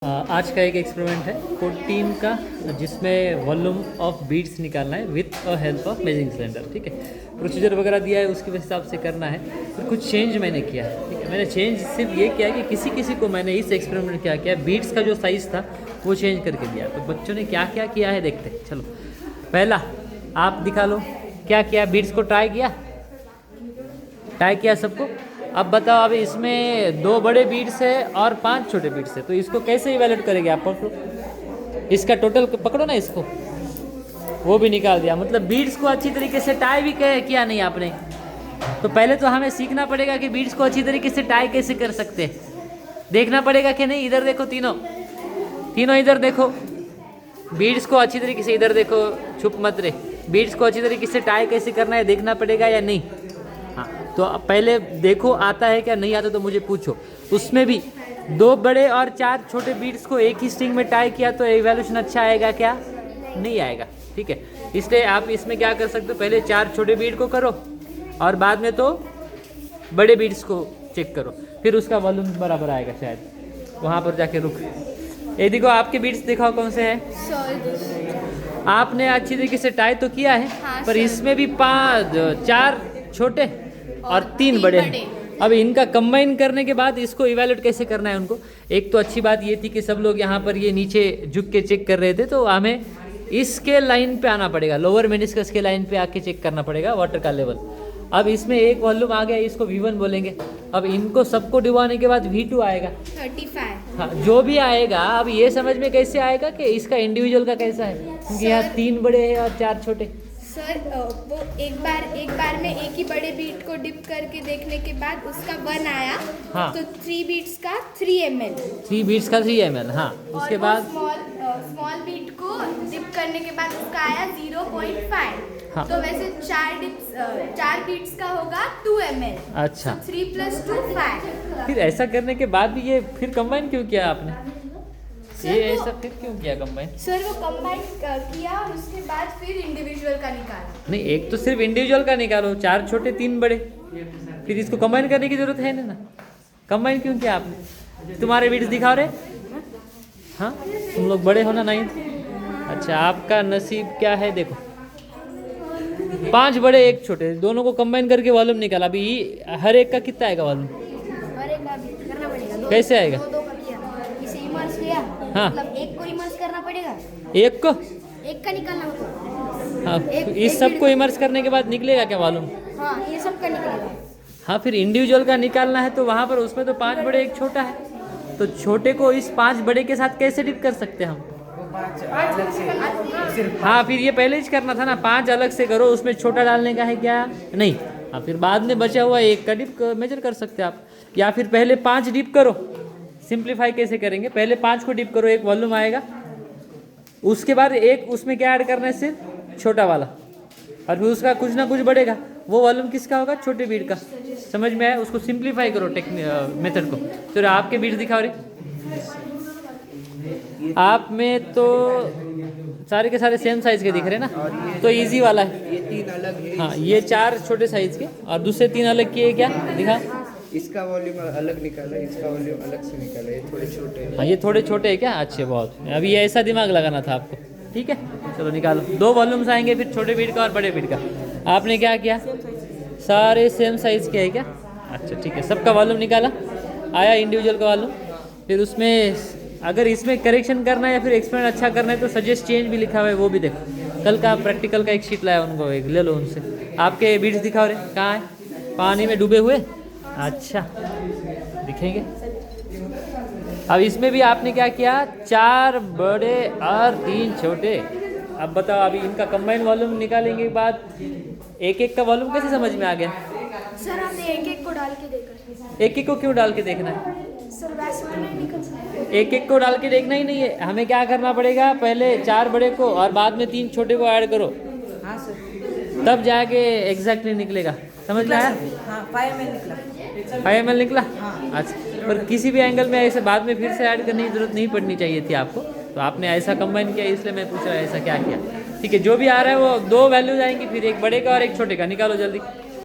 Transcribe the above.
आज का एक एक्सपेरिमेंट है कोड 3 का, जिसमें वॉल्यूम ऑफ बीट्स निकालना है with a help of measuring cylinder. ठीक है, प्रोसीजर वगैरह दिया है, उसके हिसाब से करना है। फिर कुछ चेंज मैंने किया है। ठीक है, मैंने चेंज सिर्फ ये किया कि किसी किसी को मैंने इस एक्सपेरिमेंट क्या किया, बीट्स का जो साइज़ था वो चेंज करके दिया। तो बच्चों ने क्या क्या किया है देखते हैं। चलो, पहला आप दिखा लो क्या किया। बीट्स को ट्राई किया सबको। अब बताओ, अभी इसमें 2 बड़े बीट्स है और 5 छोटे बीट्स है, तो इसको कैसे इवैल्यूएट करेंगे आप? पकड़ो इसका टोटल, पकड़ो ना इसको, वो भी निकाल दिया। मतलब बीट्स को अच्छी तरीके से टाई भी किया नहीं आपने। तो पहले तो हमें सीखना पड़ेगा कि बीट्स को अच्छी तरीके से टाई कैसे कर सकते हैं। देखना पड़ेगा कि नहीं। इधर देखो, तीनों इधर देखो। बीट्स को अच्छी तरीके से, इधर देखो, छुप मत रहे। बीट्स को अच्छी तरीके से टाई कैसे करना है देखना पड़ेगा या नहीं। हाँ, तो पहले देखो आता है क्या, नहीं आता तो मुझे पूछो। उसमें भी 2 बड़े और 4 छोटे बीट्स को एक ही स्ट्रिंग में टाई किया तो इवैल्यूएशन अच्छा आएगा क्या? नहीं आएगा। ठीक है, इसलिए आप इसमें क्या कर सकते हो, पहले 4 छोटे बीट को करो और बाद में तो बड़े बीट्स को चेक करो, फिर उसका वॉल्यूम बराबर आएगा शायद। वहाँ पर जाके रुक। ये देखो, आपके बीट्स दिखाओ कौन से हैं। आपने अच्छी तरीके से टाई तो किया है, हाँ, पर इसमें भी 4 छोटे और 3 बड़े हैं। अब इनका कंबाइन करने के बाद इसको इवैल्यूएट कैसे करना है उनको। एक तो अच्छी बात ये थी कि सब लोग यहाँ पर ये नीचे झुक के चेक कर रहे थे, तो हमें इसके लाइन पे आना पड़ेगा, लोअर मेनिस्कस के लाइन पे आके चेक करना पड़ेगा वाटर का लेवल। अब इसमें एक वॉल्यूम आ गया, इसको V1 बोलेंगे। अब इनको सबको डुबाने के बाद V2 आएगा 35। हाँ, जो भी आएगा। अब ये समझ में कैसे आएगा कि इसका इंडिविजुअल का कैसा है, क्योंकि यहाँ 3 बड़े हैं और 4 छोटे। सर वो एक बार में एक ही बड़े बीट को डिप करके देखने के बाद उसका 1 आया। हाँ, तो 3 बीट्स का 3 ml। 3 बीट्स का 3 ml। हाँ, उसके बाद स्मॉल बीट को डिप करने के बाद उसका आया 0.5। हाँ, तो वैसे 4 बीट्स का होगा 2 ml। अच्छा, 3 + 2 5। फिर ऐसा करने के बाद भी ये फिर कंबाइन क्यों किया आपने? ये ऐसा फिर क्यों किया कंबाइन? सर वो कंबाइन किया और उसके बाद फिर इंडिविजुअल का निकाला। नहीं, एक तो सिर्फ इंडिविजुअल का निकालो, 4 छोटे 3 बड़े, फिर इसको कंबाइन करने की जरूरत है ना। कंबाइन क्यों किया आपने? तुम्हारे बीट्स दिखा रहे? हाँ, तुम लोग बड़े हो ना, नहीं? अच्छा, आपका नसीब क्या है देखो, 5 बड़े 1 छोटे, दोनों को कंबाइन करके वॉल्यूम निकाला। अभी हर एक का कितना आएगा वॉल्यूम? करना पड़ेगा। कैसे आएगा? हाँ, मतलब एक को इमर्स करना पड़ेगा, एक का निकालना होगा। हाँ, इस सब को इमर्स करने के बाद निकलेगा क्या वॉल्यूम? हाँ, ये सब का निकलेगा। हाँ, फिर इंडिविजुअल का निकालना है तो वहाँ पर उसमें तो 5 बड़े 1 छोटा है, तो छोटे को इस 5 बड़े के साथ कैसे डिप कर सकते हैं हम? हाँ, फिर ये पहले ही करना था ना, 5 अलग से करो, उसमें छोटा डालने का है क्या? नहीं। हाँ, फिर बाद में बचा हुआ 1 का डिप मेजर कर सकते हैं आप, या फिर पहले 5 डिप करो। सिंप्लीफाई कैसे करेंगे, पहले 5 को डिप करो, 1 वॉल्यूम आएगा, उसके बाद 1 उसमें क्या ऐड करना है, सिर्फ छोटा वाला, और फिर उसका कुछ ना कुछ बढ़ेगा, वो वॉल्यूम किसका होगा? छोटे बीट का। समझ में आया? उसको सिंप्लीफाई करो मेथड को। तो आपके बीट दिखाओ रे। आप में तो सारे के सारे सेम साइज के दिख रहे हैं ना, तो इजी वाला है। ये 3 अलग है। हाँ, ये 4 छोटे साइज के और दूसरे 3 अलग किए क्या? दिखा। इसका वॉल्यूम अलग निकाला, इसका वॉल्यूम अलग से निकाला। ये थोड़े छोटे हैं। हाँ, ये थोड़े छोटे हैं क्या? अच्छे, बहुत। अभी ये ऐसा दिमाग लगाना था आपको। ठीक है, चलो निकालो। 2 वॉल्यूम्स आएंगे, फिर छोटे बीट का और बड़े बीट का। आपने क्या किया? सारे सेम साइज के है क्या? अच्छा, ठीक है, सबका वॉल्यूम निकाला, आया इंडिविजुअल का वॉल्यूम। फिर उसमें अगर इसमें करेक्शन करना है या फिर एक्सपेरिमेंट अच्छा करना है तो सजेस्ट चेंज भी लिखा हुआ है, वो भी देखो। कल का प्रैक्टिकल का एक शीट लाया, उनको एक ले लो उनसे। आपके बीट्स दिखाओ रे, कहाँ है? पानी में डूबे हुए। अच्छा, दिखेंगे। अब इसमें भी आपने क्या किया? 4 बड़े और 3 छोटे। अब बताओ, अभी इनका कंबाइन वॉल्यूम निकालेंगे के बाद एक का वॉल्यूम कैसे समझ में आ गया? सर हमने एक को डाल के देखा। एक को क्यों डाल के देखना है? सर वैसे तो नहीं निकल सकता। एक को डाल के देखना ही नहीं है, हमें क्या करना पड़ेगा? पहले 4 बड़े को और बाद में 3 छोटे को ऐड करो। हाँ सर, तब जाके एग्जैक्टली निकलेगा। समझ में आया? हाँ 5 ml निकला। 5 ml निकला। हाँ। अच्छा, पर किसी भी एंगल में ऐसे बाद में फिर से ऐड करने की जरूरत नहीं पड़नी चाहिए थी आपको, तो आपने ऐसा कंबाइन किया, इसलिए मैं पूछ रहा ऐसा क्या किया। ठीक है, जो भी आ रहा है वो 2 वैल्यूज आएंगी, फिर एक बड़े का और एक छोटे का। निकालो जल्दी।